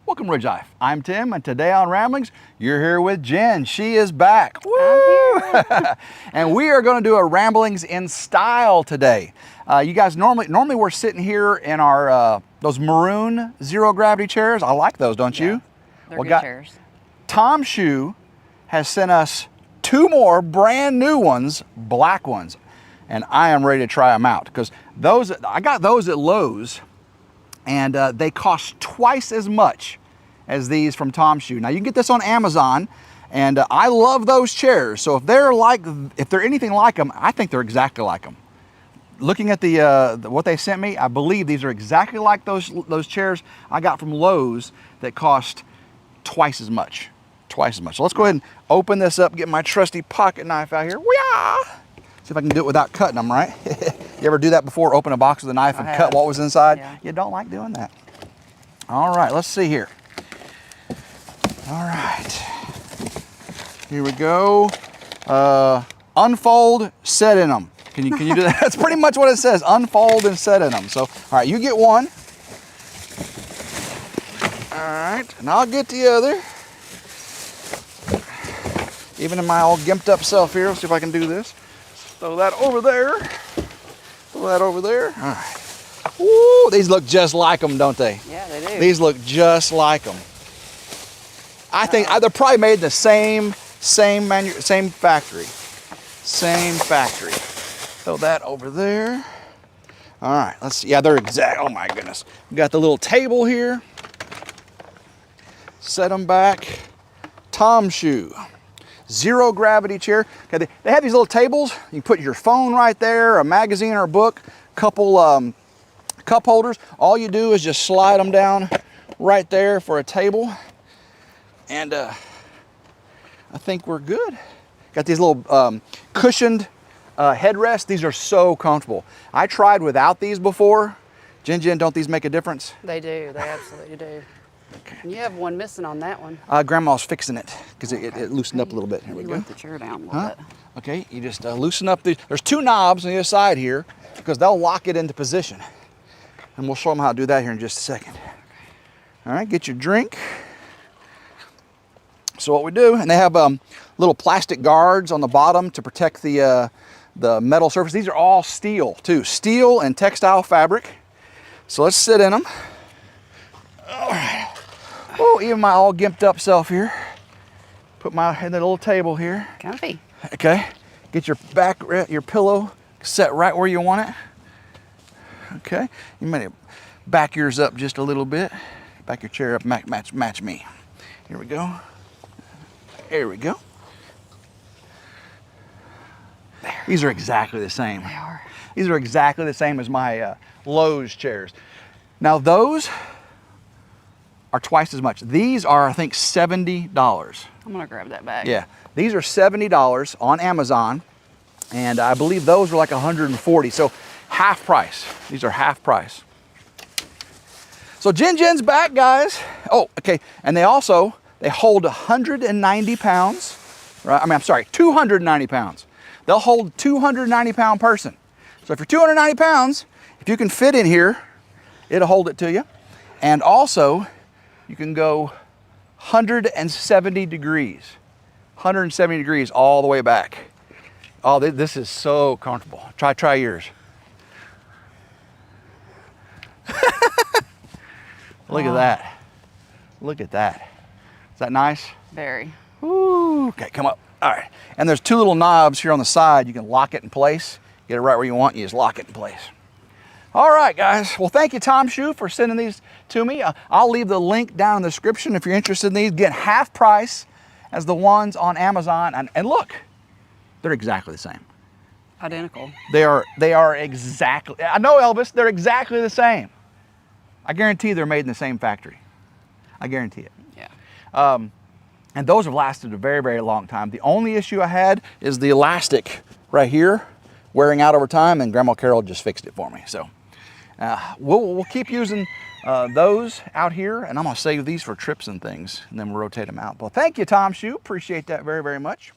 Welcome to rvlife. I'm Tim, and today on Ramblings, you're here with Jen. She is back. Woo! I'm here. And we are going to do a Ramblings in style today. You guys, normally we're sitting here in our those maroon zero gravity chairs. I like those, don't you? They're good chairs. Tomshoo has sent us two more brand new ones, black ones, and I am ready to try them out because I got those at Lowe's. And they cost twice as much as these from Tomshoo. Now you can get this on Amazon, and I love those chairs. So if they're anything like them, I think they're exactly like them. Looking at what they sent me, I believe these are exactly like those chairs I got from Lowe's that cost twice as much. Twice as much. So let's go ahead and open this up, get my trusty pocket knife out here. Wee-ah! See if I can do it without cutting them, right? You ever do that before? Open a box with a knife and cut what was inside? Yeah. You don't like doing that. All right, let's see here. All right. Here we go. Unfold, set in them. Can you do that? That's pretty much what it says. Unfold and set in them. So, all right, you get one. All right, and I'll get the other. Even in my all gimped up self here, let's see if I can do this. Throw that over there. Throw that over there. All right. Ooh, these look just like them, don't they? Yeah, they do. These look just like them. I think they're probably made in the same factory. Same factory. Throw that over there. All right, let's see. Yeah, they're exact. Oh my goodness. We got the little table here. Set them back. Tomshoo. Zero gravity chair. Okay, they have these little tables. You can put your phone right there, a magazine or a book, couple cup holders. All you do is just slide them down right there for a table. And I think we're good. Got these little cushioned headrests. These are so comfortable. I tried without these before. Jen, don't these make a difference? They do. They absolutely do. Okay. And you have one missing on that one. Grandma's fixing it because it loosened up a little bit. Here we go. Lift the chair down a little bit. Okay, you just loosen up there's two knobs on the other side here because they'll lock it into position. And we'll show them how to do that here in just a second. All right, get your drink. So what we do, and they have little plastic guards on the bottom to protect the metal surface. These are all steel too, steel and textile fabric. So let's sit in them. All right. Oh, even my all gimped up self here. Put my in the little table here. Comfy. Okay. Get your your pillow set right where you want it. Okay. You might back yours up just a little bit. Back your chair up, match me. Here we go. There we go. There. These are exactly the same. They are. These are exactly the same as my Lowe's chairs. Now those are twice as much. These are, I think, $70. I'm gonna grab that bag. Yeah, these are $70 on Amazon, and I believe those were like $140. So half price. These are half price. So Jen's back, guys. Oh, okay, and they hold 190 pounds. Right? I mean, I'm sorry, 290 pounds. They'll hold 290-pound person. So if you're 290 pounds, if you can fit in here, it'll hold it to you. And also, you can go 170 degrees. 170 degrees all the way back. Oh, this is so comfortable. Try yours. Look at that. Look at that. Is that nice? Very. Ooh, okay, come up. All right. And there's two little knobs here on the side. You can lock it in place. Get it right where you want. You just lock it in place. All right, guys. Well, thank you, Tomshoo, for sending these to me. I'll leave the link down in the description if you're interested in these. Get half price as the ones on Amazon. And look, they're exactly the same. Identical. They are exactly, I know, Elvis, they're exactly the same. I guarantee they're made in the same factory. I guarantee it. Yeah. And those have lasted a very, very long time. The only issue I had is the elastic right here wearing out over time, and Grandma Carol just fixed it for me. So we'll keep using those out here, and I'm gonna save these for trips and things, and then we'll rotate them out. Well, thank you, Tomshoo. Appreciate that very, very much.